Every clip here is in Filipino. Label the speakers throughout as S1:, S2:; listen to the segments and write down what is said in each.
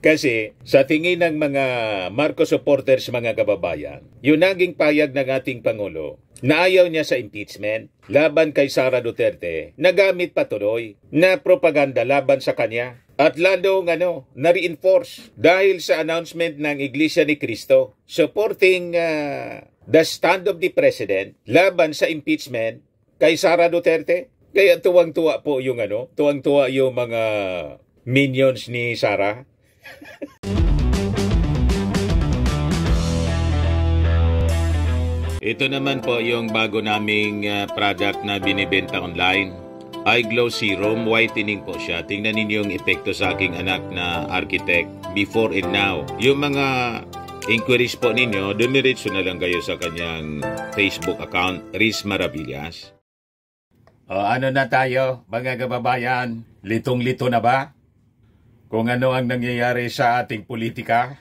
S1: Kasi sa tingin ng mga Marcos supporters, mga kababayan, yung naging payag ng ating Pangulo na ayaw niya sa impeachment laban kay Sara Duterte, nagamit patuloy na propaganda laban sa kanya. At lalong na-reinforce dahil sa announcement ng Iglesia ni Cristo supporting the stand of the President laban sa impeachment kay Sara Duterte. Kaya tuwang-tuwa po yung tuwang-tuwa yung mga minions ni Sara. Ito naman po yung bago naming product na binibenta online. iGlow Serum, whitening po siya. Tingnan ninyo yung epekto sa aking anak na architect before and now. Yung mga inquiries po ninyo, dumiretso na lang kayo sa kanyang Facebook account, Riz Maravillas. Ano na tayo, mga kababayan? Litong-lito na ba? Kung ano ang nangyayari sa ating politika?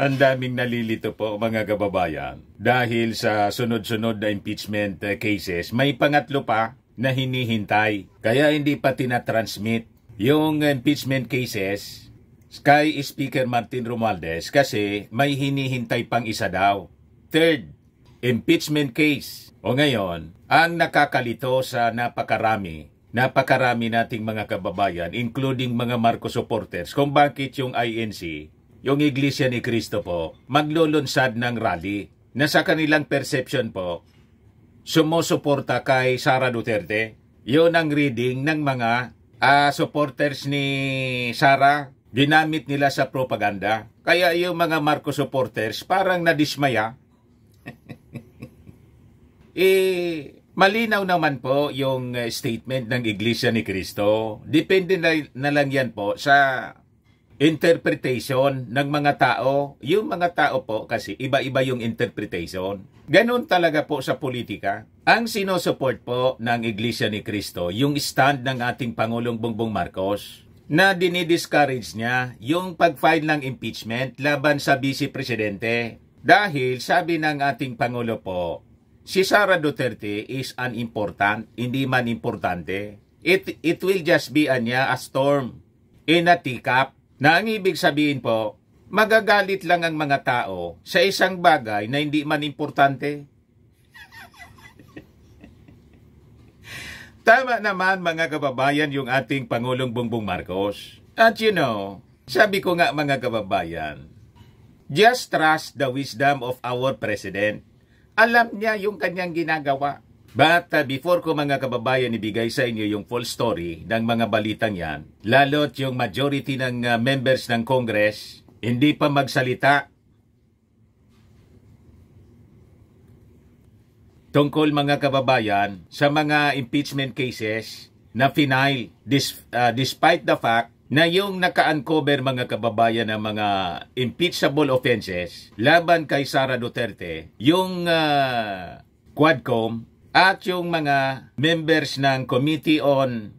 S1: Ang daming nalilito po, mga kababayan. Dahil sa sunod-sunod na impeachment cases, may pangatlo pa na hinihintay. Kaya hindi pa tinatransmit yung impeachment cases kay Speaker Martin Romualdez kasi may hinihintay pang isa daw. Third, impeachment case. O ngayon, ang nakakalito sa napakarami nating mga kababayan, including mga Marcos supporters, kung bakit yung INC, yung Iglesia ni Cristo po, maglulunsad ng rally na sa kanilang perception po, sumusuporta kay Sara Duterte. Yun ang reading ng mga supporters ni Sara. Ginamit nila sa propaganda. Kaya yung mga Marcos supporters parang nadismaya. Malinaw naman po yung statement ng Iglesia ni Cristo. Depende na lang yan po sa interpretation ng mga tao. Yung mga tao po kasi iba-iba yung interpretation. Ganon talaga po sa politika. Ang sinusupport po ng Iglesia ni Cristo, yung stand ng ating Pangulong Bongbong Marcos, na dinidiscourage niya yung pag-file ng impeachment laban sa Vice Presidente. Dahil sabi ng ating Pangulo po, si Sara Duterte is unimportant, hindi man importante. It will just be a storm in a teacup. Na ang ibig sabihin po, magagalit lang ang mga tao sa isang bagay na hindi man importante. Tama naman, mga kababayan, yung ating Pangulong Bongbong Marcos. At sabi ko nga, mga kababayan, just trust the wisdom of our President. Alam niya yung kanyang ginagawa. But before ko, mga kababayan, ibigay sa inyo yung full story ng mga balitang yan, lalo't yung majority ng members ng Congress hindi pa magsalita tungkol, mga kababayan, sa mga impeachment cases na final, despite the fact na yung naka-uncover, mga kababayan, ng mga impeachable offenses laban kay Sara Duterte, yung Quadcom, at yung mga members ng Committee on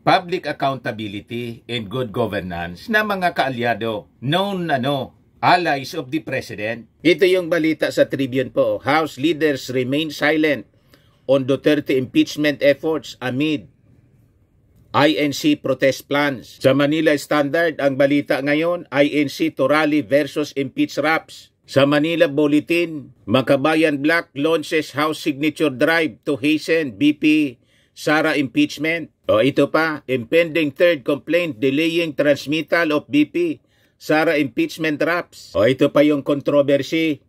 S1: Public Accountability and Good Governance na mga kaalyado, known allies of the President. Ito yung balita sa Tribune po. House leaders remain silent on Duterte impeachment efforts amid INC protest plans. Sa Manila Standard, ang balita ngayon, INC to rally versus impeach raps. Sa Manila Bulletin, Makabayan Black launches House signature drive to hasten BP Sara impeachment. O ito pa, impending third complaint delaying transmittal of BP Sara impeachment raps. O ito pa yung controversy.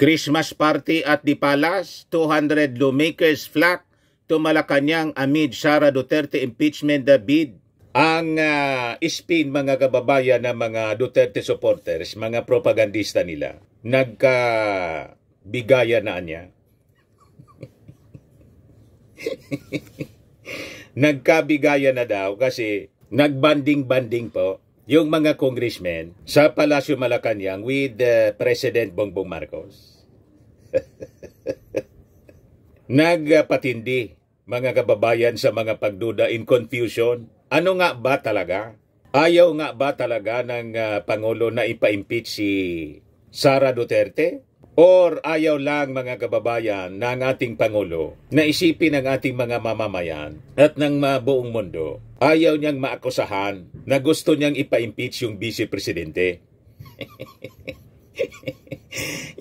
S1: Christmas party at the Palace, 200 lawmakers flock to Malacanang amid Sara Duterte impeachment bid. Ang spin, mga kababayan, ng mga Duterte supporters, mga propagandista nila, nagkabigaya na niya. Nagkabigaya na daw kasi nagbanding-banding po yung mga congressmen sa Palasyo Malacanang with President Bongbong Marcos. Nagpatindi, mga kababayan, sa mga pagduda in confusion. Ano nga ba talaga? Ayaw nga ba talaga ng Pangulo na ipa-impeach si Sara Duterte? Or ayaw lang mga kababayan ng ating Pangulo na isipin ng ating mga mamamayan at ng buong mundo. Ayaw niyang maakusahan na gusto niyang ipa-impeach yung Vice Presidente.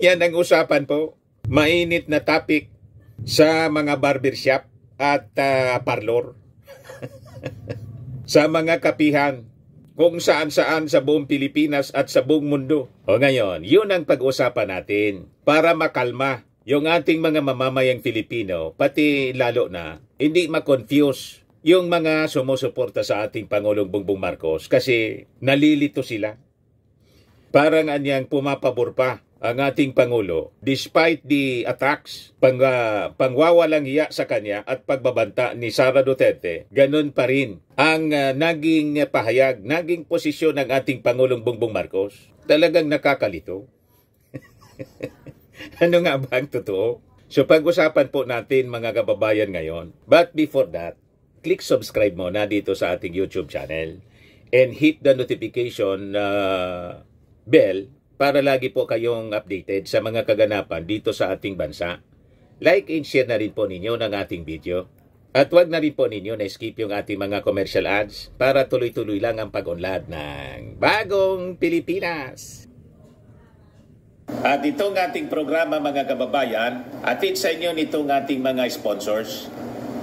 S1: Yan ang usapan po. Mainit na topic sa mga barbershop at parlor. Sa mga kapihan. Kung saan-saan sa buong Pilipinas at sa buong mundo. O ngayon, yun ang pag-usapan natin para makalma yung ating mga mamamayang Filipino, pati lalo na hindi ma-confuse yung mga sumusuporta sa ating Pangulong Bongbong Marcos kasi nalilito sila. Parang anyang pumapabor pa ang ating Pangulo despite the attacks, pangwawalang hiya sa kanya at pagbabanta ni Sara Duterte, ganun pa rin ang naging pahayag, naging posisyon ng ating Pangulong Bongbong Marcos. Talagang nakakalito. Ano nga ba ang totoo? So pag-usapan po natin mga kababayan ngayon. But before that, click subscribe muna dito sa ating YouTube channel and hit the notification bell para lagi po kayong updated sa mga kaganapan dito sa ating bansa. Like and share na rin po ninyo ng ating video. At wag na rin po ninyo na skip yung ating mga commercial ads para tuloy-tuloy lang ang pag-unlad ng Bagong Pilipinas. At itong ating programa mga kababayan, atid sa inyo nitong ating mga sponsors.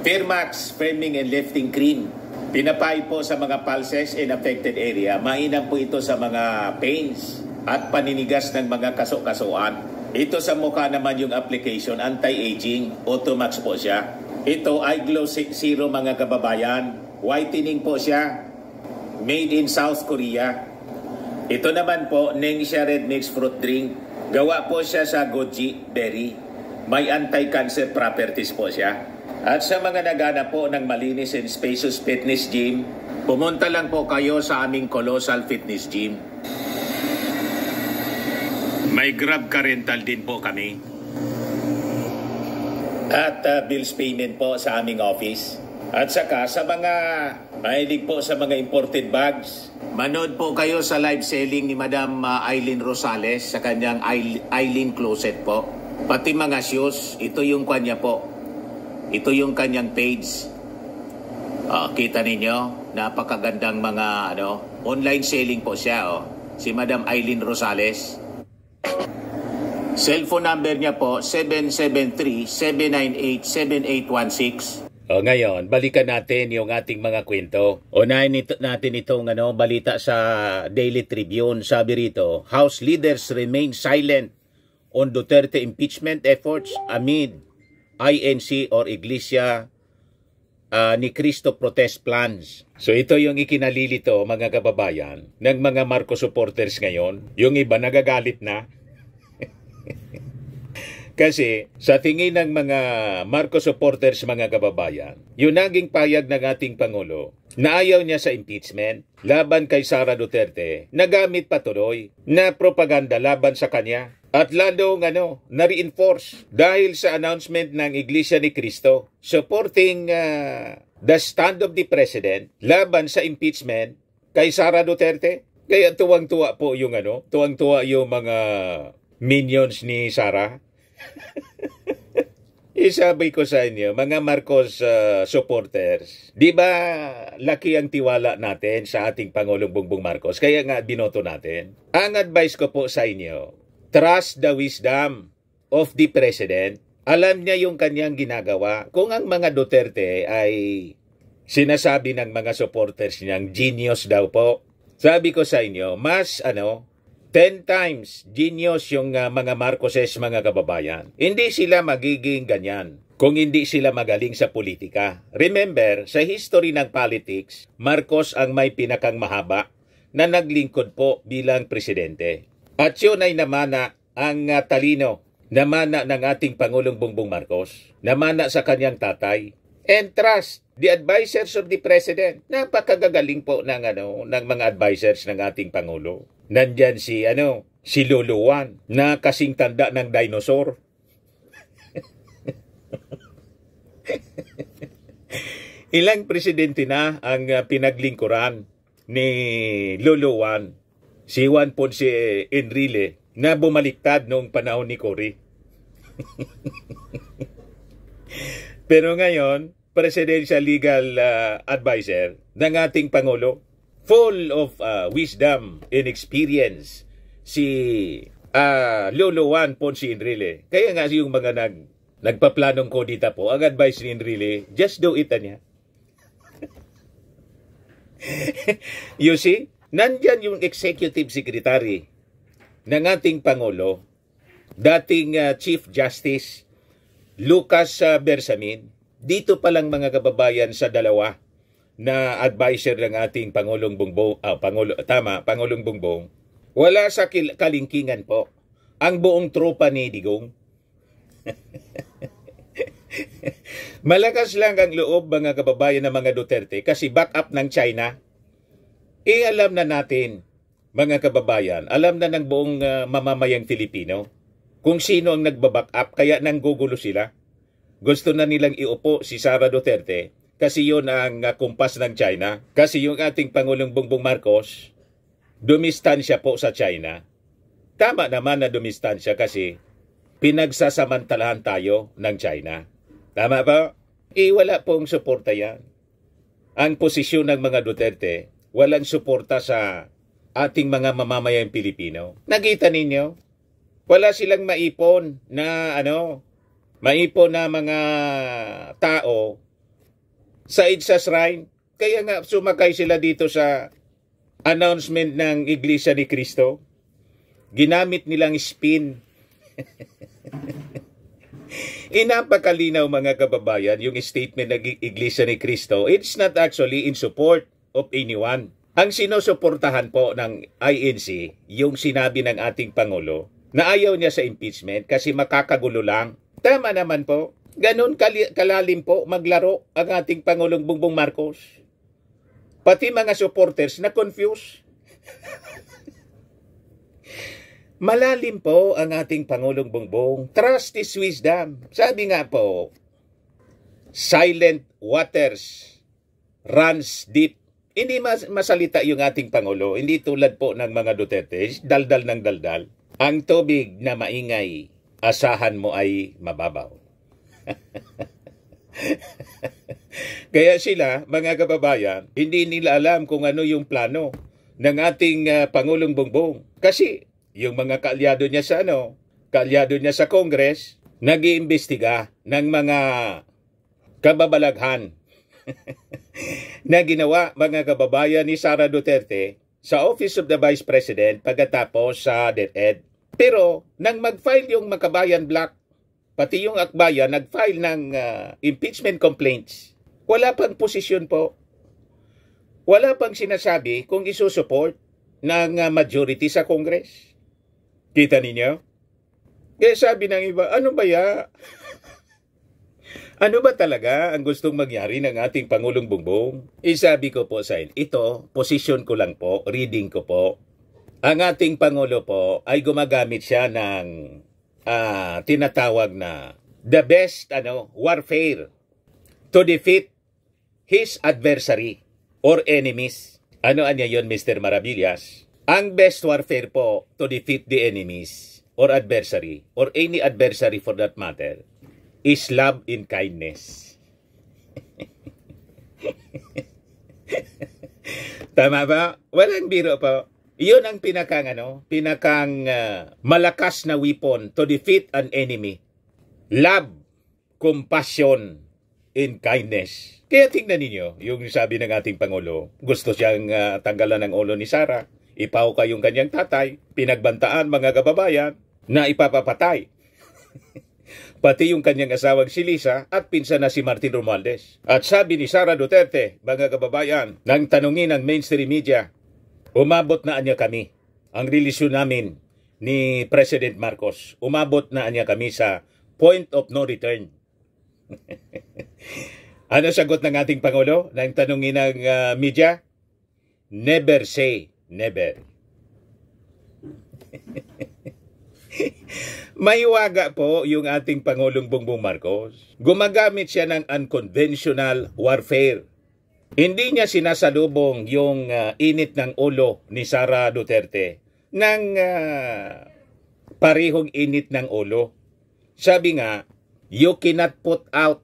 S1: Firmax Firming and Lifting Cream. Pinapay po sa mga pulses in affected area. Mainam po ito sa mga pains at paninigas ng mga kaso-kasuan. Ito sa mukha naman yung application, anti-aging, Automax po siya. Ito ay Glow Zero mga kababayan. Whitening po siya. Made in South Korea. Ito naman po, Nengxia Red Mix Fruit Drink. Gawa po siya sa goji berry. May anti-cancer properties po siya. At sa mga nagana po ng malinis and spacious fitness gym, pumunta lang po kayo sa aming Colossal Fitness Gym. May Grab Car Rental din po kami. At bills payment po sa aming office. At saka sa mga mahilig po sa mga imported bags, manood po kayo sa live selling ni Madam Aileen Rosales sa kanyang Aileen Closet po. Pati mga shoes, ito yung kanya po. Ito yung kanyang page. Kita ninyo, napakagandang mga online selling po siya. Si Madam Aileen Rosales. Cellphone number niya po, 773-798-7816. Ngayon, balikan natin yung ating mga kwento. Unahin natin itong balita sa Daily Tribune. Sabi rito, House leaders remain silent on Duterte impeachment efforts amid INC or Iglesia ni Cristo protest plans. So ito yung ikinalilito mga kababayan ng mga Marcos supporters ngayon. Yung iba nagagalit na. Kasi sa tingin ng mga Marcos supporters mga kababayan, yung naging payag ng ating Pangulo na ayaw niya sa impeachment laban kay Sara Duterte, nagamit patuloy na propaganda laban sa kanya. At lalong na-reinforce dahil sa announcement ng Iglesia ni Cristo supporting the stand of the President laban sa impeachment kay Sara Duterte. Kaya tuwang-tuwa po yung tuwang-tuwa yung mga minions ni Sara. Isabi ko sa inyo, mga Marcos supporters, di ba laki ang tiwala natin sa ating Pangulong Bongbong Marcos, kaya nga binoto natin. Ang advice ko po sa inyo, trust the wisdom of the President. Alam niya yung kanyang ginagawa. Kung ang mga Duterte ay sinasabi ng mga supporters niyang genius daw po, sabi ko sa inyo, mas 10 times genius yung mga Marcoses mga kababayan. Hindi sila magiging ganyan kung hindi sila magaling sa politika. Remember, sa history ng politics, Marcos ang may pinakang mahaba na naglingkod po bilang presidente. At yun ay namana ang talino, namana ng ating Pangulong Bongbong Marcos, namana sa kanyang tatay, and trust the advisors of the President. Napakagagaling po ng mga advisors ng ating Pangulo. Nandyan si Lolo Juan na kasing tanda ng dinosaur. Ilang presidente na ang pinaglingkuran ni Lolo Juan. Si Juan Ponce Enrile, na bumaliktad noong panahon ni Cory. Pero ngayon, presidential legal advisor ng ating Pangulo, full of wisdom and experience, si Lolo Juan Ponce Enrile. Kaya nga yung mga nagpaplanong kodita po, ang advice ni Enrile, just do it niya. You see, nandyan yung executive secretary ng ating Pangulo, dating Chief Justice Lucas Bersamin. Dito pa lang mga kababayan sa dalawa na advisor ng ating Pangulong Bongbong, Pangulong Bongbong, wala sa kalingkingan po ang buong tropa ni Digong. Malakas lang ang loob mga kababayan ng mga Duterte kasi backup ng China. Alam na natin mga kababayan, alam na ng buong mamamayang Filipino kung sino ang nagbaback up, kaya nanggugulo sila. Gusto na nilang iupo si Sara Duterte kasi yun ang kumpas ng China. Kasi yung ating Pangulong Bongbong Marcos, dumistansya po sa China. Tama naman na dumistansya kasi pinagsasamantalahan tayo ng China. Tama ba? Wala pong suporta yan. Ang posisyon ng mga Duterte, walang suporta sa ating mga mamamayang Pilipino. Nakita ninyo? Wala silang maipon na maipon na mga tao sa EDSA Shrine. Kaya nga sumakay sila dito sa announcement ng Iglesia ni Cristo. Ginamit nilang spin. Inapakalinaw mga kababayan yung statement ng Iglesia ni Cristo. It's not actually in support of anyone. Ang sinusuportahan po ng INC, yung sinabi ng ating Pangulo, na ayaw niya sa impeachment kasi makakagulo lang. Tama naman po. Ganun kalalim po maglaro ang ating Pangulong Bongbong Marcos. Pati mga supporters na confused. Malalim po ang ating Pangulong Bongbong. Trust is wisdom. Sabi nga po, silent waters runs deep. Hindi masalita yung ating Pangulo. Hindi tulad po ng mga Duterte, daldal ng daldal. Ang tubig na maingay, asahan mo ay mababaw. Kaya sila, mga kababayan, hindi nila alam kung ano yung plano ng ating Pangulong Bongbong. Kasi yung mga kaalyado niya sa Congress, nag-iimbestiga ng mga kababalaghan na ginawa mga kababayan ni Sara Duterte sa Office of the Vice President pagkatapos sa DepEd. Pero nang mag-file yung Makabayan Black, pati yung Akbayan, nag-file ng impeachment complaints. Wala pang posisyon po. Wala pang sinasabi kung isusupport ng majority sa Congress. Kita ninyo? Kaya sabi ng iba, ano ba ya? Ano ba talaga ang gustong mangyari ng ating Pangulong Bongbong? Sabi ko po sa inyo, ito, posisyon ko lang po, reading ko po. Ang ating Pangulo po ay gumagamit siya ng tinatawag na the best warfare to defeat his adversary or enemies. Ano yun, Mr. Maravillas? Ang best warfare po to defeat the enemies or adversary or any adversary for that matter is love and kindness. Tama ba? Walang biro po. Iyon ang pinakang malakas na weapon to defeat an enemy. Love, compassion, and kindness. Kaya tingnan ninyo, yung sabi ng ating Pangulo, gusto siyang tanggalan ng ulo ni Sara, ipauka yung kanyang tatay, pinagbantaan mga kababayan na ipapapatay. Pati yung kanyang asawang si Lisa at pinsan na si Martin Romualdez. At sabi ni Sara Duterte, mga kababayan, nang tanungin ng mainstream media, umabot na anya kami. Ang relasyon namin ni President Marcos, umabot na anya kami sa point of no return. Ano sagot ng ating Pangulo nang tanungin ng media? Never say never. Maiwaga po yung ating Pangulong Bongbong Marcos. Gumagamit siya ng unconventional warfare. Hindi niya sinasalubong yung init ng ulo ni Sara Duterte ng parehong init ng ulo. Sabi nga, you cannot put out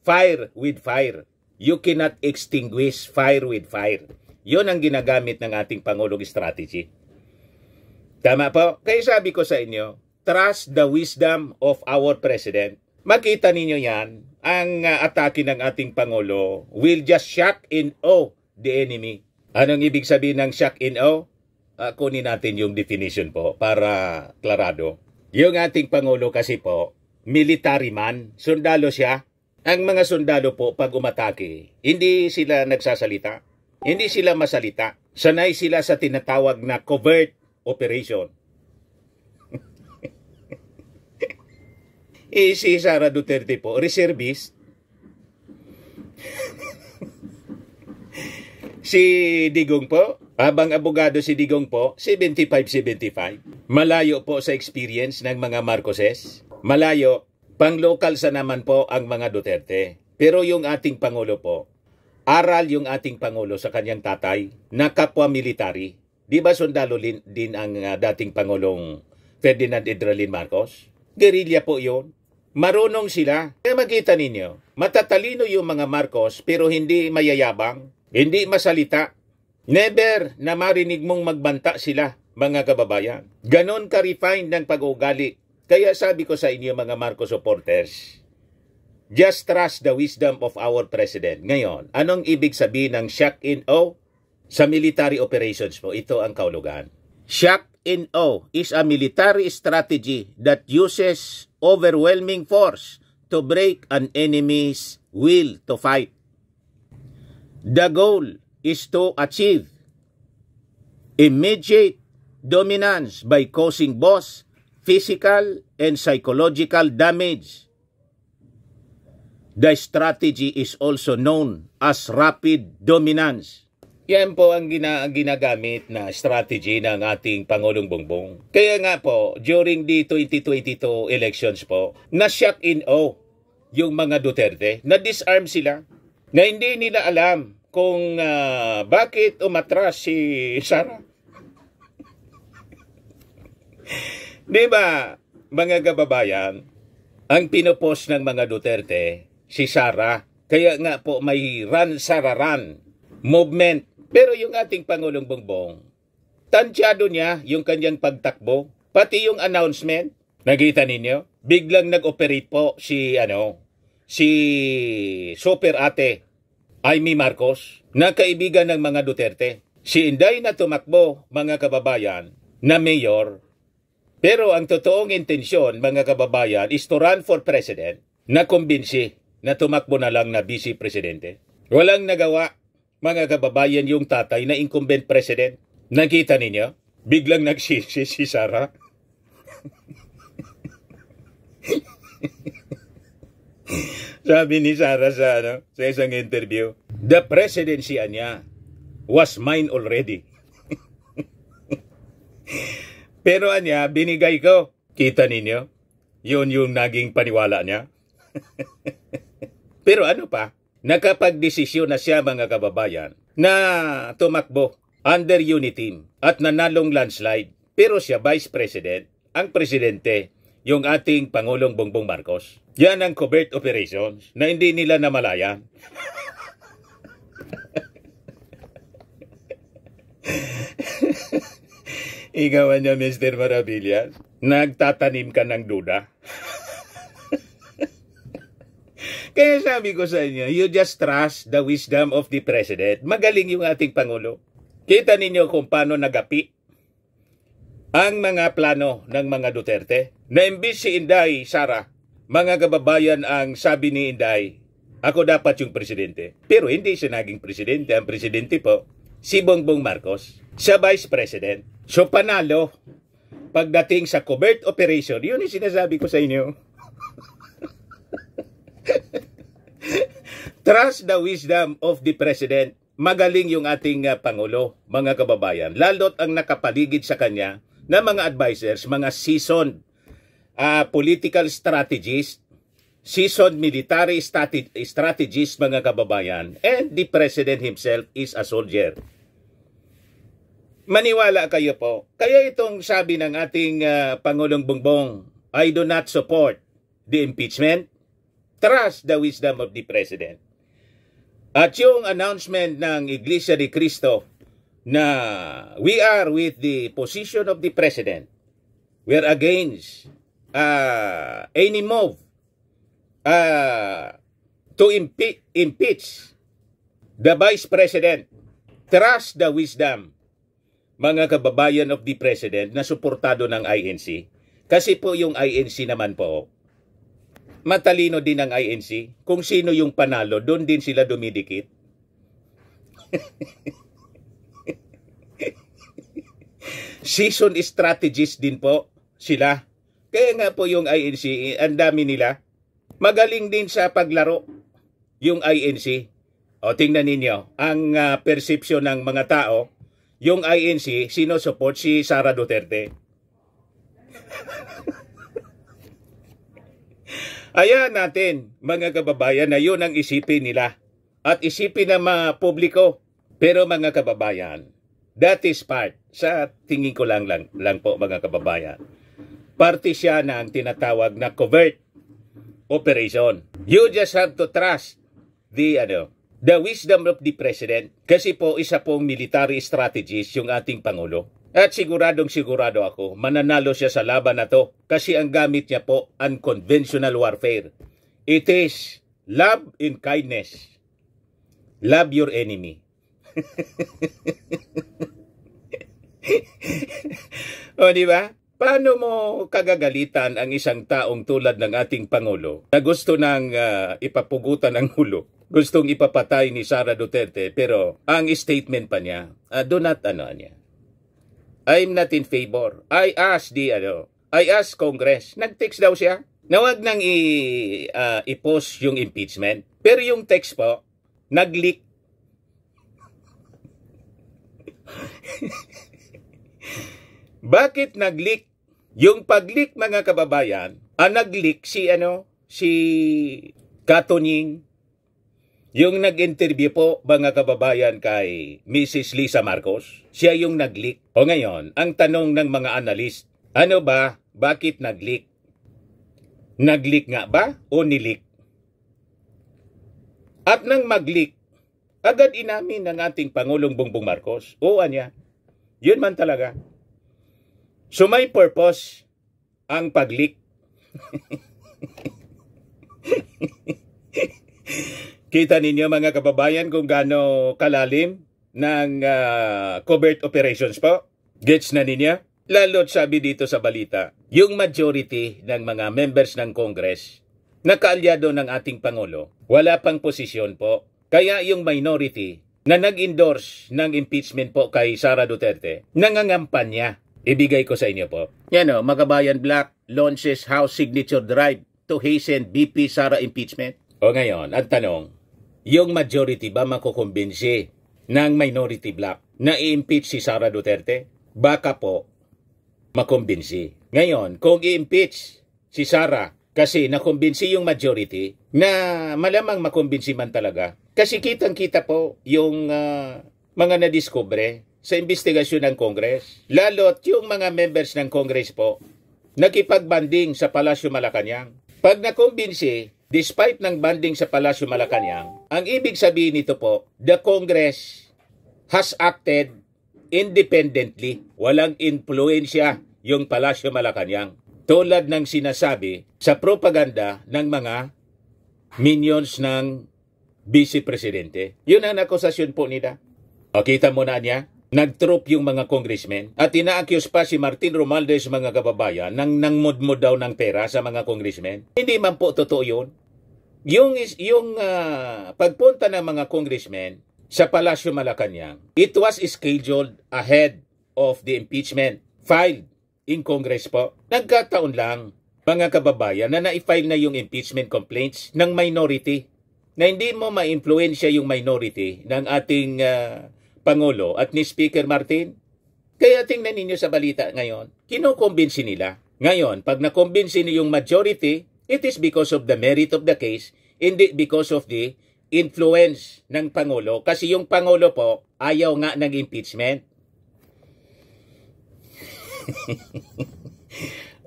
S1: fire with fire. You cannot extinguish fire with fire. Yun ang ginagamit ng ating Pangulong strategy. Tama po? Kaya sabi ko sa inyo, trust the wisdom of our President. Makita ninyo yan, ang atake ng ating Pangulo will just shock and awe the enemy. Anong ibig sabihin ng shock and awe? Kunin natin yung definition po para klarado. Yung ating Pangulo kasi po, military man, sundalo siya. Ang mga sundalo po pag umatake, hindi sila nagsasalita, hindi sila masalita. Sanay sila sa tinatawag na covert operation. Si Sara Duterte po, reservist. Si Digong po, habang abogado si Digong po, 75-75. Malayo po sa experience ng mga Marcoses. Malayo. Pang-local sa naman po ang mga Duterte. Pero yung ating Pangulo po, aral yung ating Pangulo sa kanyang tatay na kapwa military. Di ba sundalo din ang dating Pangulong Ferdinand Edralin Marcos? Guerrilla po yun. Marunong sila. Kaya makita ninyo, matatalino yung mga Marcos pero hindi mayayabang, hindi masalita. Never na marinig mong magbanta sila, mga kababayan. Ganon ka-refine ng pag-uugali. Kaya sabi ko sa inyo mga Marcos supporters, just trust the wisdom of our President. Ngayon, anong ibig sabihin ng shock and awe? Sa military operations po, ito ang kaulugan. Shock and awe is a military strategy that uses overwhelming force to break an enemy's will to fight. The goal is to achieve immediate dominance by causing both physical and psychological damage. The strategy is also known as rapid dominance. Yan po ang ginagamit na strategy ng ating Pangulong Bongbong. Kaya nga po, during the 2022 elections po, na-shock in awe yung mga Duterte, na-disarm sila, na hindi nila alam kung bakit umatras si Sara. Di ba, mga kababayan, ang pinopost ng mga Duterte, si Sara, kaya nga po may run Sara run movement. Pero yung ating Pangulong Bongbong, tansyado niya yung kanyang pagtakbo, pati yung announcement. Nakita ninyo? Biglang nag-operate po si Super Ate Amy Marcos, na kaibigan ng mga Duterte. Si Inday na tumakbo, mga kababayan, na mayor. Pero ang totoong intensyon, mga kababayan, is to run for president, na kumbinsi na tumakbo na lang na vice presidente. Walang nagawa, mga kababayan, yung tatay na incumbent president. Nakita ninyo? Biglang nagsisi si Sara. Sabi ni Sara sa isang interview, the presidency niya was mine already. Pero binigay ko. Kita ninyo? Yun yung naging paniwala niya. Pero ano pa? Nakapagdesisyon na siya, mga kababayan, na tumakbo under unity at nanalong landslide. Pero siya vice president, ang presidente, yung ating Pangulong Bongbong Marcos. Yan ang covert operations na hindi nila namalayan. Ikaw niya, Mr. Maravillas, nagtatanim ka ng duda. Kaya sabi ko sa inyo, you just trust the wisdom of the President. Magaling yung ating Pangulo. Kita ninyo kung paano nagapi ang mga plano ng mga Duterte. Na imbis si Inday Sara, mga kababayan, ang sabi ni Inday, ako dapat yung presidente. Pero hindi siya naging presidente. Ang presidente po, si Bongbong Marcos, siya vice president. So panalo, pagdating sa covert operation, yun yung sinasabi ko sa inyo. Trust the wisdom of the President. Magaling yung ating Pangulo, mga kababayan. Lalo't ang nakapaligid sa kanya na mga advisors, mga seasoned political strategists, seasoned military strategists, mga kababayan. And the President himself is a soldier. Maniwala kayo po. Kaya itong sabi ng ating Pangulong Bongbong, I do not support the impeachment. Trust the wisdom of the President. At yung announcement ng Iglesia ni Cristo na we are with the position of the President. We are against any move to impeach the Vice President. Trust the wisdom, mga kababayan of the President na suportado ng INC. Kasi po yung INC naman po, matalino din ang INC. Kung sino yung panalo, doon din sila dumidikit. Season strategist din po sila. Kaya nga po yung INC, ang dami nila. Magaling din sa paglaro yung INC. O tingnan ninyo, ang perception ng mga tao, yung INC, sino support? Si Sara Duterte. Ayan natin, mga kababayan, na yun ang isipin nila. At isipin ng mga publiko. Pero mga kababayan, that is part, sa tingin ko lang po mga kababayan, parte siya ng tinatawag na covert operation. You just have to trust the wisdom of the President. Kasi po, isa pong military strategist yung ating Pangulo. At sigurado ako, mananalo siya sa laban na to. Kasi ang gamit niya po, unconventional warfare. It is love and kindness. Love your enemy. O, di ba? Paano mo kagagalitan ang isang taong tulad ng ating Pangulo na gusto nang ipapugutan ang ulo? Gustong ipapatay ni Sara Duterte, pero ang statement pa niya, do not niya. I'm not in favor. I asked Congress. Nag-text daw siya. Na wag nang i-post yung impeachment. Pero yung text po, nag-leak. Bakit nag-leak? Yung pag-leak, mga kababayan, nag-leak si Katunying, yung nag-interview po, mga kababayan, kay Mrs. Lisa Marcos. Siya yung nag-leak. O ngayon, ang tanong ng mga analyst, ano ba? Bakit nag-leak? Nag-leak nga ba o nileak? At nang mag-leak, agad inamin ng ating Pangulong Bongbong Marcos, anya, yun man talaga. So may purpose ang pag-leak. Kita ninyo, mga kababayan, kung gaano kalalim ng covert operations po. Gets na ninyo? Lalo't sabi dito sa balita, yung majority ng mga members ng Congress na kaalyado ng ating Pangulo, wala pang posisyon po. Kaya yung minority na nag-endorse ng impeachment po kay Sara Duterte, nangangampanya. Ibigay ko sa inyo po. Yan o, Magabayan Black launches House signature drive to hasten BP Sara impeachment. O ngayon, ang tanong, yung majority ba makukumbinsi ng minority black na i-impeach si Sara Duterte? Baka po makumbinsi. Ngayon, kung i-impeach si Sara kasi nakumbinsi yung majority, na malamang makumbinsi man talaga. Kasi kitang-kita po yung mga nadiskubre sa investigasyon ng Congress. Lalo't yung mga members ng Congress po, nakipagbanding sa Palasyo Malacanang. Pag nakumbinsi, despite ng banding sa Palasyo Malacanang, ang ibig sabihin nito po, the Congress has acted independently. Walang impluensya yung Palasyo Malacanang. Tulad ng sinasabi sa propaganda ng mga minions ng Vice Presidente. Yun ang akusasyon po nila. O kita mo na niya, nag-troop yung mga congressmen at ina-accuse pa si Martin Romualdez, mga kababayan, nang nangmudmud daw ng pera sa mga congressmen. Hindi man po totoo yun. Yung pagpunta ng mga congressmen sa Palasyo Malacanang, it was scheduled ahead of the impeachment filed in Congress po. Nagkataon lang, mga kababayan, na na-file na yung impeachment complaints ng minority, na hindi mo ma-influensya yung minority ng ating Pangulo at ni Speaker Martin. Kaya tingnan ninyo sa balita ngayon, kinukumbinsi nila. Ngayon, pag nakumbinsi niyo yung majority, it is because of the merit of the case, hindi because of the influence ng Pangulo. Kasi yung Pangulo po, ayaw nga ng impeachment.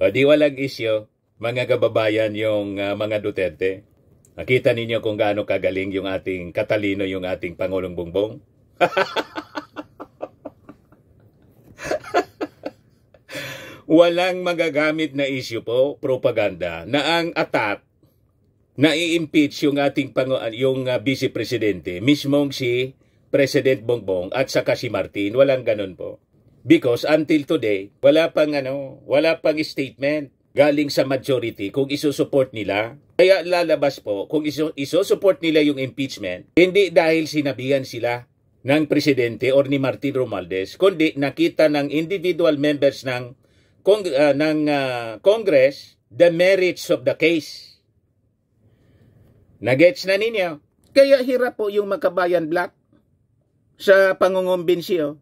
S1: O di walang isyo, mga kababayan, yung mga Duterte. Nakita ninyo kung gaano kagaling yung ating katalino, yung ating Pangulong Bongbong. Walang magagamit na issue po, propaganda, na ang attack na i-impeach yung ating Vice Presidente, mismong si President Bongbong at saka si Martin. Walang ganun po. Because until today, wala pang statement galing sa majority kung isusupport nila. Kaya lalabas po kung isusupport nila yung impeachment, hindi dahil sinabihan sila ng presidente or ni Martin Romualdez, kundi nakita ng individual members ng Congress the merits of the case. Nagets na ninyo? Kaya hirap po yung Makabayan Black sa pangungumbinsiyo.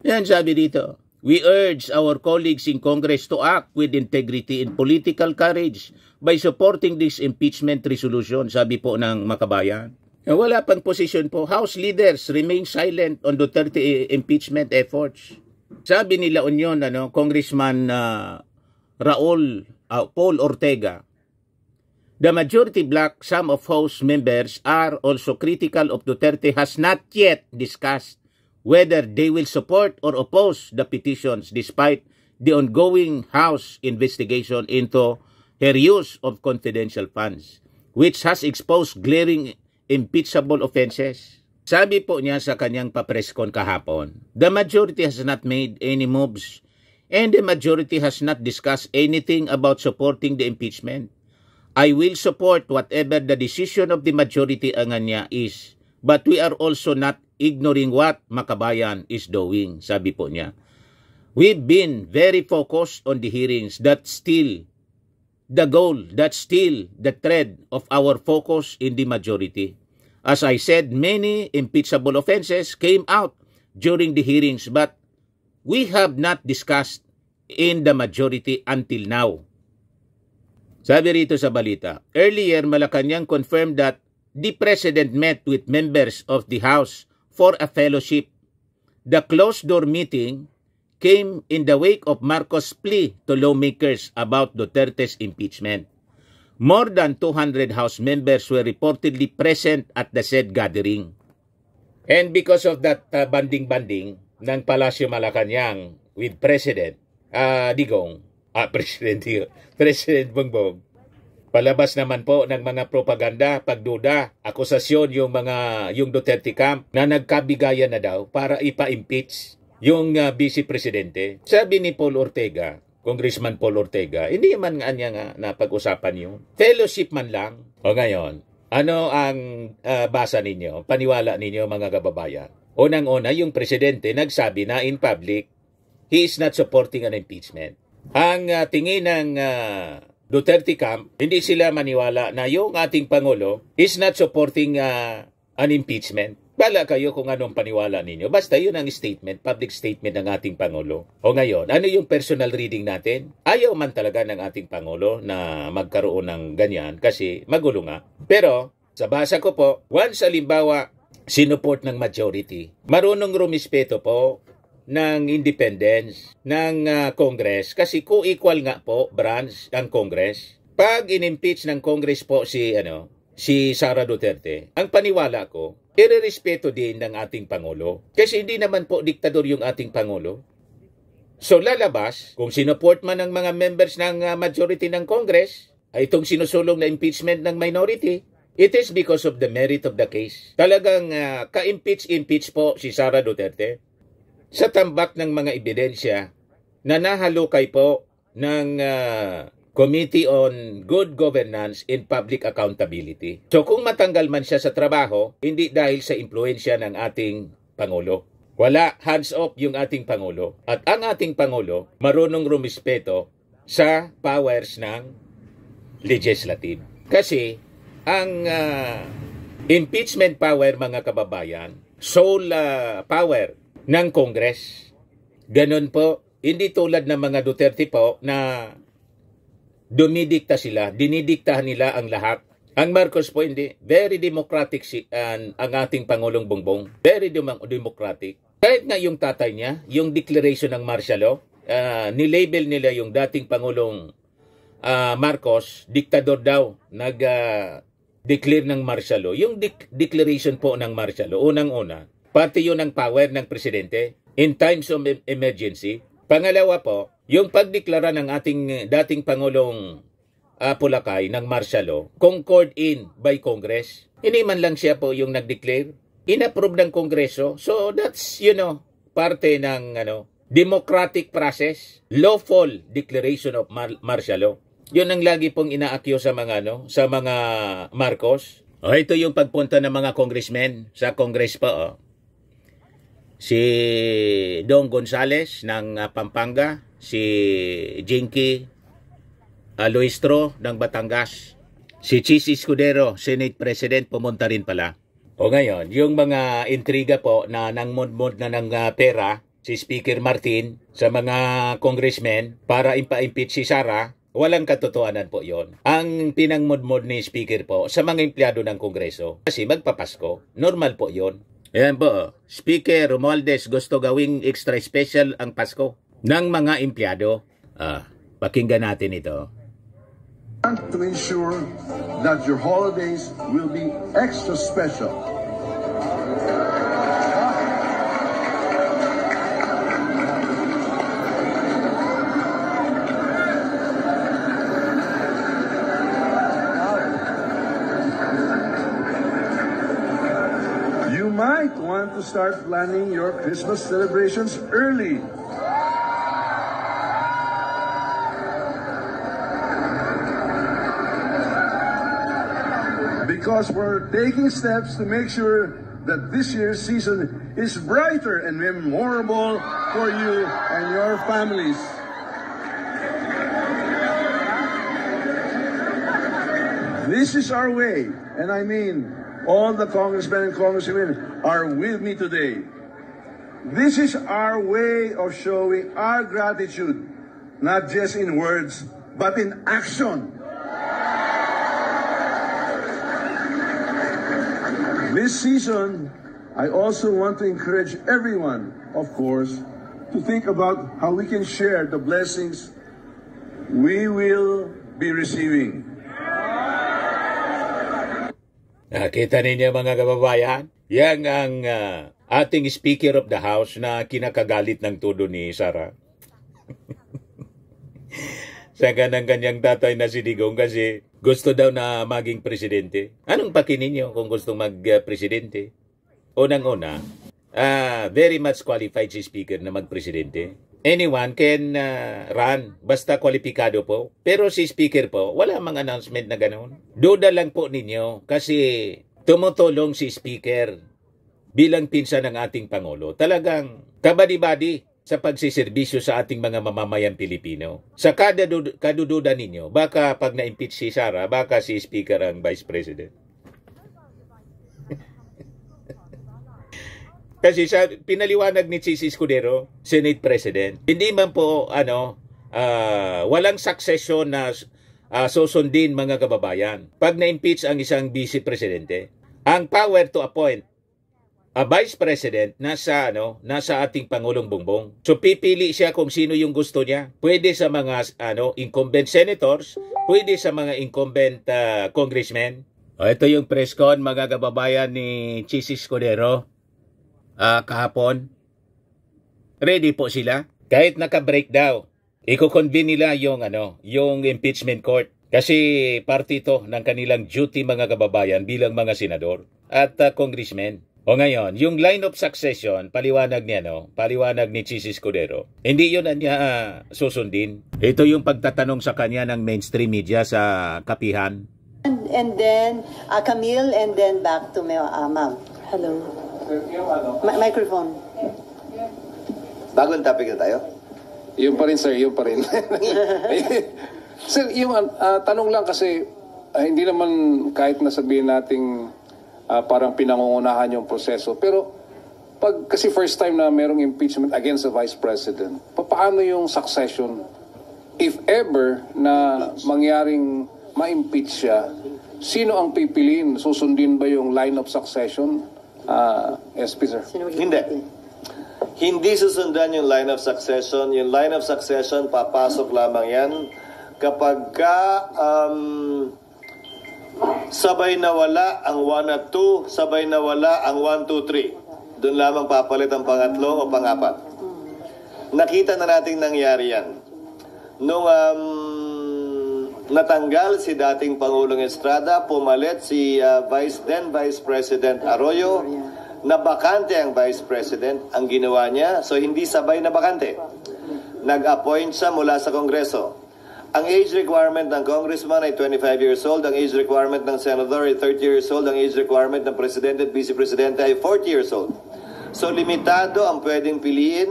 S1: Yan sabi dito. We urge our colleagues in Congress to act with integrity and political courage by supporting this impeachment resolution, sabi po ng Makabayan. Wala pang posisyon po. House leaders remain silent on Duterte impeachment efforts. Sabi nila Union, Congressman Paul Ortega, the majority black, some of House members are also critical of Duterte has not yet discussed whether they will support or oppose the petitions despite the ongoing House investigation into her use of confidential funds, which has exposed glaring impeachable offenses. Sabi po niya sa kanyang papreskon kahapon, the majority has not made any moves and the majority has not discussed anything about supporting the impeachment. I will support whatever the decision of the majority niya is, but we are also not ignoring what Makabayan is doing, sabi po niya. We've been very focused on the hearings. That's still the goal, that's still the thread of our focus in the majority. As I said, many impeachable offenses came out during the hearings, but we have not discussed in the majority until now. Sabi rito sa balita, earlier Malacanang confirmed that the President met with members of the House for a fellowship. The closed-door meeting came in the wake of Marcos' plea to lawmakers about Duterte's impeachment. More than 200 House members were reportedly present at the said gathering. And because of that banding-banding ng Palasyo Malacanang with President President Bongbong, palabas naman po ng mga propaganda, pagduda, akusasyon yung Duterte camp na nagkabigayan na daw para ipa-impeach yung Vice Presidente. Sabi ni Paul Ortega, Congressman Paul Ortega, hindi man nga niya napag-usapan yun. Fellowship man lang. O ngayon, ano ang basa ninyo, paniwala ninyo mga kababayan? Unang-una, yung presidente nagsabi na in public, he is not supporting an impeachment. Ang tingin ng Duterte camp, hindi sila maniwala na yung ating Pangulo is not supporting an impeachment. Bala kayo kung anong paniwala ninyo. Basta yun ang statement, public statement ng ating Pangulo. O ngayon, ano yung personal reading natin? Ayaw man talaga ng ating Pangulo na magkaroon ng ganyan kasi magulo nga. Pero, sa basa ko po, once halimbawa, sinuport ng majority, marunong rumispeto po ng independence ng Congress kasi co-equal nga po branch ang Congress. Pag in-impeach ng Congress po si Sara Duterte, ang paniwala ko, irerespeto din ng ating Pangulo. Kasi hindi naman po diktador yung ating Pangulo. So lalabas, kung sinuport man ng mga members ng majority ng Congress, ay itong sinusulong na impeachment ng minority, it is because of the merit of the case. Talagang ka-impeach po si Sara Duterte sa tambak ng mga ebidensya na nahalukay po ng Committee on Good Governance and Public Accountability. So kung matanggal man siya sa trabaho, hindi dahil sa impluensya ng ating Pangulo. Wala, hands off yung ating Pangulo. At ang ating Pangulo, marunong rumispeto sa powers ng legislative. Kasi ang impeachment power, mga kababayan, sole power ng Congress. Ganun po, hindi tulad ng mga Duterte po na dumidikta sila, dinidiktahan nila ang lahat. Ang Marcos po hindi. Very democratic ang ating Pangulong Bongbong. Very democratic. Kahit nga yung tatay niya, yung declaration ng martial law, nilabel nila yung dating Pangulong Marcos, diktador daw, declare ng martial law. Yung declaration po ng martial law, unang-una, pati yun ang power ng presidente in times of emergency. Pangalawa po, yung pagdeklara ng ating dating Pangulong Pulakay ng martial law, concurred in by Congress. Hindi man lang siya po yung nag-declare, inapprove ng Kongreso. So that's, parte ng democratic process, lawful declaration of martial law. Yun ang lagi pong inaakyo sa mga sa mga Marcos. Ito yung pagpunta ng mga congressmen sa Congress pa. Si Dong Gonzales ng Pampanga, si Jinky Luistro ng Batangas, si Chis Escudero, Senate President, pumunta rin pala. O ngayon, yung mga intriga po na nangmod-mod na ng pera, si Speaker Martin sa mga congressmen para impa-impeach si Sara, walang katotohanan po yon. Ang pinangmod-mod ni Speaker po sa mga empleyado ng Kongreso, kasi magpapasko, normal po yon. Ayan po, Speaker Romualdez gusto gawing extra special ang Pasko ng mga empleyado. Pakinggan natin ito.
S2: To ensure that your holidays will be extra special. You might want to start planning your Christmas celebrations early. Because we're taking steps to make sure that this year's season is brighter and memorable for you and your families. This is our way, and I mean all the congressmen and congresswomen are with me today. This is our way of showing our gratitude, not just in words, but in action. This season, I also want to encourage everyone, of course, to think about how we can share the blessings we will be receiving.
S1: Nakita ninyo mga kababayan, yan ang ating Speaker of the House na kinakagalit ng todo ni Sara. Sa kanyang tatay na si Digong kasi gusto daw na maging presidente. Anong paki ninyo kung gustong mag-presidente? Unang-una, very much qualified si Speaker na mag-presidente. Anyone can run, basta kwalipikado po. Pero si Speaker po, wala mang announcement na gano'n. Duda lang po ninyo kasi tumutulong si Speaker bilang pinsan ng ating Pangulo. Talagang kabadi-badi sa pagsiservisyo sa ating mga mamamayang Pilipino. Sa kadududa ninyo, baka pag na-impeach si Sara, baka si Speaker ang Vice President. Kasi pinaliwanag ni Chis Escudero, Senate President, hindi man po walang succession na susundin mga kababayan. Pag na-impeach ang isang Vice Presidente, ang power to appoint a Vice President nasa ating Pangulong Bongbong. So pipili siya kung sino yung gusto niya. Pwede sa mga incumbent senators, pwede sa mga incumbent congressmen. Ito yung press con mga kababayan ni Chis Escudero kahapon. Ready po sila. Kahit naka-break daw, iko-convene nila yung impeachment court. Kasi parte ito ng kanilang duty mga kababayan bilang mga senador at congressmen. O ngayon, yung line of succession, paliwanag ni Chis Escudero, hindi yun niya susundin. Ito yung pagtatanong sa kanya ng mainstream media sa kapihan.
S3: And then, Camille, and then back to ma'am. Hello. Microphone.
S4: Bagong topic na tayo?
S5: Yun pa rin, sir. Yun pa rin. Sir, yung tanong lang kasi, hindi naman kahit nasabihin nating parang pinangungunahan yung proseso. Pero kasi first time na merong impeachment against the Vice President, paano yung succession? If ever na mangyaring ma-impeach siya, sino ang pipiliin? Susundin ba yung line of succession? SP, sir?
S4: Hindi.
S6: Hindi susundan yung line of succession. Yung line of succession, papasok lamang yan kapag sabay nawala ang 1 at 2, sabay nawala ang 1, 2, 3. Doon lamang papalit ang pangatlo o pang-apat. Nakita na nating nangyari yan. Nung natanggal si dating Pangulong Estrada, pumalit si then Vice President Arroyo, na bakante ang Vice President, ang ginawa niya, so hindi sabay na bakante. Nag-appoint siya mula sa Kongreso. Ang age requirement ng congressman ay 25 years old, ang age requirement ng senador ay 30 years old, ang age requirement ng presidente at vice-presidente ay 40 years old. So limitado ang pwedeng piliin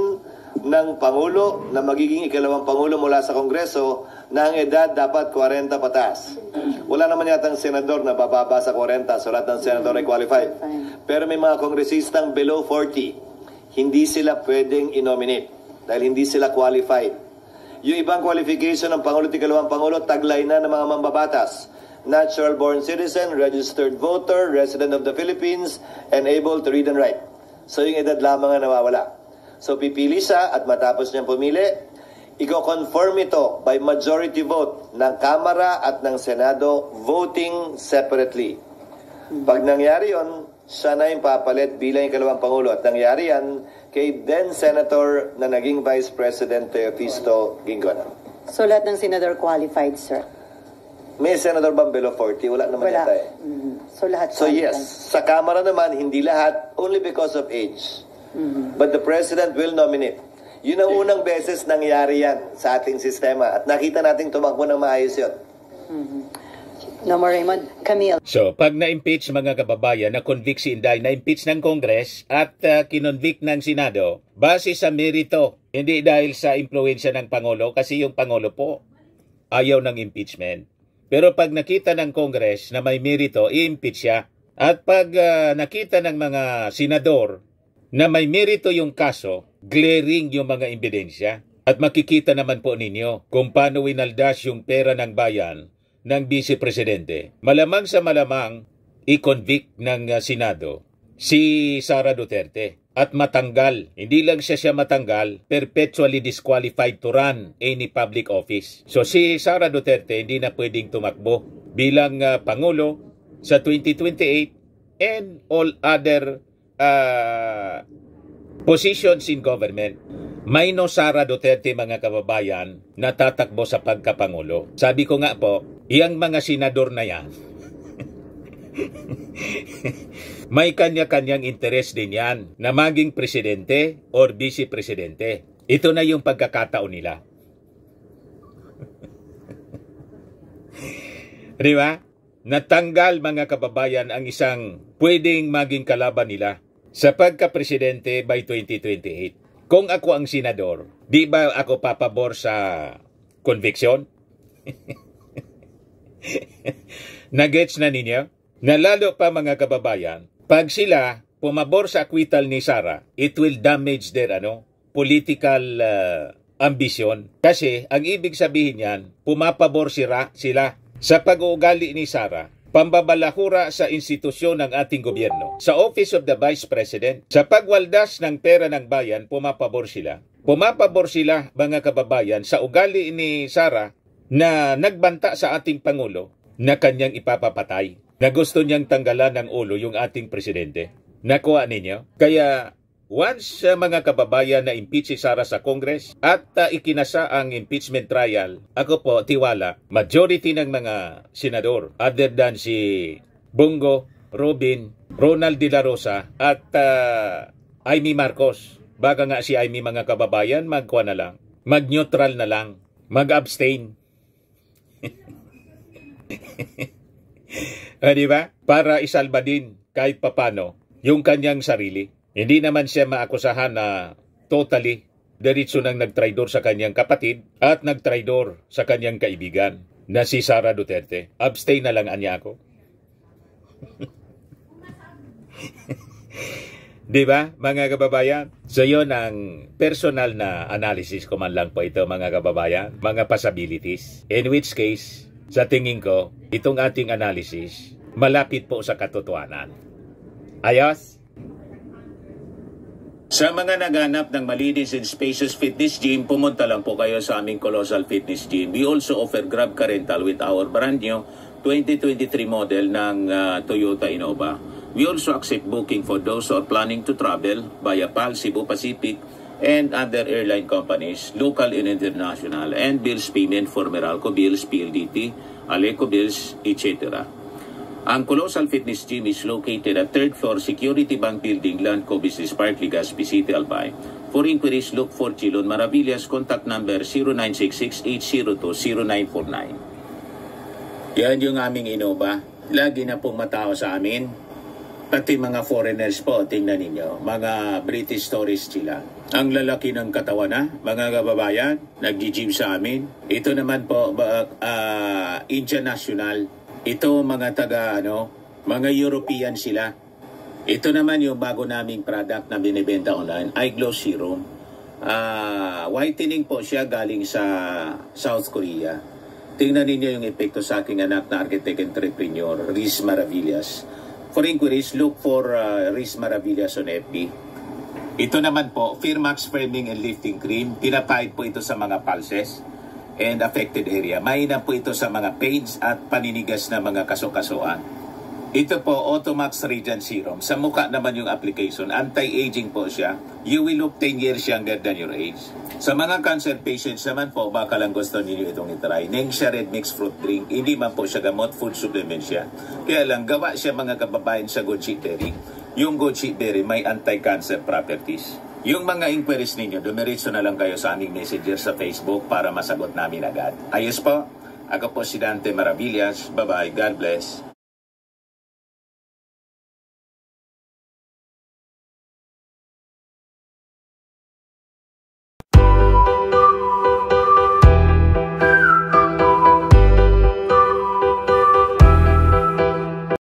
S6: ng Pangulo na magiging ikalawang Pangulo mula sa Kongreso na ang edad dapat 40 pataas. Wala naman yatang senador na bababa sa 40, so lahat ng senador ay qualified. Pero may mga kongresistang below 40, hindi sila pwedeng i-nominate dahil hindi sila qualified. Yung ibang qualification ng Pangulo at ikalawang Pangulo, taglay na ng mga mambabatas. Natural born citizen, registered voter, resident of the Philippines, and able to read and write. So yung edad lamang ang nawawala. So pipili siya at matapos niyang pumili, i-conform ito by majority vote ng Kamara at ng Senado voting separately. Pag nangyari yon, siya na yung papalit bilang ikalawang Pangulo. At nangyari yan kay then Senator na naging Vice President Teofisto Gingon.
S3: So lahat ng senador qualified, sir?
S6: May senador bang below 40? Wala naman yata eh.
S3: So lahat
S6: So
S3: qualified.
S6: yes, sa Kamara naman, hindi lahat, only because of age. But the President will nominate. Yun ang unang beses nangyari yan sa ating sistema. At nakita nating tumakbo ng maayos yun.
S3: No more, Raymond. Camille.
S1: So, pag na-impeach mga kababayan, na-convict si Inday, na-impeach ng Congress at kinonvict ng Senado, base sa merito, hindi dahil sa impluensya ng Pangulo, kasi yung Pangulo po ayaw ng impeachment. Pero pag nakita ng Congress na may merito, i-impeach siya. At pag nakita ng mga senador na may merito yung kaso, glaring yung mga ebidensya. At makikita naman po ninyo kung paano winaldas yung pera ng bayan ng Vice Presidente. Malamang sa malamang, i-convict ng Senado si Sara Duterte at matanggal. Hindi lang siya matanggal, perpetually disqualified to run any public office. So si Sara Duterte hindi na pwedeng tumakbo bilang Pangulo sa 2028 and all other positions in government. May no Sara Duterte mga kababayan na tatakbo sa pagkapangulo. Sabi ko nga po, iyang mga senador na yan, may kanya-kanyang interes din yan na maging presidente or vice-presidente. Ito na yung pagkakataon nila. Di ba? Natanggal mga kababayan ang isang pwedeng maging kalaban nila sa pagka-presidente by 2028. Kung ako ang senador, di ba ako papabor sa conviction? Nagets na ninyo? Na lalo pa mga kababayan, pag sila pumabor sa acquittal ni Sara, it will damage their political ambition. Kasi ang ibig sabihin yan, pumapabor sila sa pag-uugali ni Sara, pambabalahura sa institusyon ng ating gobyerno. Sa Office of the Vice President, sa pagwaldas ng pera ng bayan, pumapabor sila. Pumapabor sila, mga kababayan, sa ugali ni Sara na nagbanta sa ating Pangulo na kanyang ipapapatay, na gusto niyang tanggalan ng ulo yung ating presidente. Nakuha ninyo? Kaya once mga kababayan na impeach si Sara sa Congress at ikinasa ang impeachment trial, ako po tiwala, majority ng mga senador other than si Bongo, Robin, Ronald De La Rosa at Amy Marcos. Baka nga si Amy mga kababayan, magkuha na lang, mag-neutral na lang, mag-abstain. Diba? Para isalba din kahit papano yung kanyang sarili. Hindi naman siya maakusahan na totally diretso nang nagtraidor sa kanyang kapatid at nagtraidor sa kanyang kaibigan na si Sara Duterte. Abstain na lang anya ako. Diba, mga kababayan? So yun ang personal na analysis ko man lang po ito, mga kababayan. Mga possibilities. In which case, sa tingin ko, itong ating analysis, malapit po sa katotohanan. Ayos? Sa mga naghanap ng malinis and spacious fitness gym, pumunta lang po kayo sa aming Colossal Fitness Gym. We also offer Grab Car Rental with our brand new 2023 model ng Toyota Innova. We also accept booking for those who are planning to travel via PAL, Cebu Pacific, and other airline companies, local and international, and bills payment for Meralco Bills, PLDT, Aleco Bills, etc. Ang Colossal Fitness Gym is located at 3rd floor Security Bank Building, Landco Business Park, Legazpi City, Albay. For inquiries, look for Chilon Maravillas. Contact number 0966-802-0949. Yan yung aming Innova. Lagi na pong matao sa amin. Pati mga foreigners po, tingnan ninyo. Mga British tourists sila. Ang lalaki ng katawan na, mga kababayan, nag-gym sa amin. Ito naman po, Indian National. Ito mga mga European sila. Ito naman yung bago naming product na binibenta online, Eye Glow Serum. Whitening po siya galing sa South Korea. Tingnan ninyo yung epekto sa aking anak na architect entrepreneur, Riz Maravillas. For inquiries, look for Riz Maravillas on FB. Ito naman po, Firmax Firming and Lifting Cream. Pinapahid po ito sa mga pulses and affected area. Mahina po ito sa mga pains at paninigas na mga kaso-kasuan. Ito po, Automax Radiant Serum. Sa mukha naman yung application. Anti-aging po siya. You will look 10 years younger than your age. Sa mga cancer patients naman po, baka lang gusto ninyo itong itry. Nengxia Red Mixed Fruit Drink. Hindi man po siya gamot, food supplement siya. Kaya lang, gawa siya mga kababayan sa goji berry. Yung goji berry may anti-cancer properties. Yung mga inquiries ninyo, dumiritso na lang kayo sa aming messenger sa Facebook para masagot namin agad. Ayos po, ako po si Dante Maravillas. Bye-bye. God bless.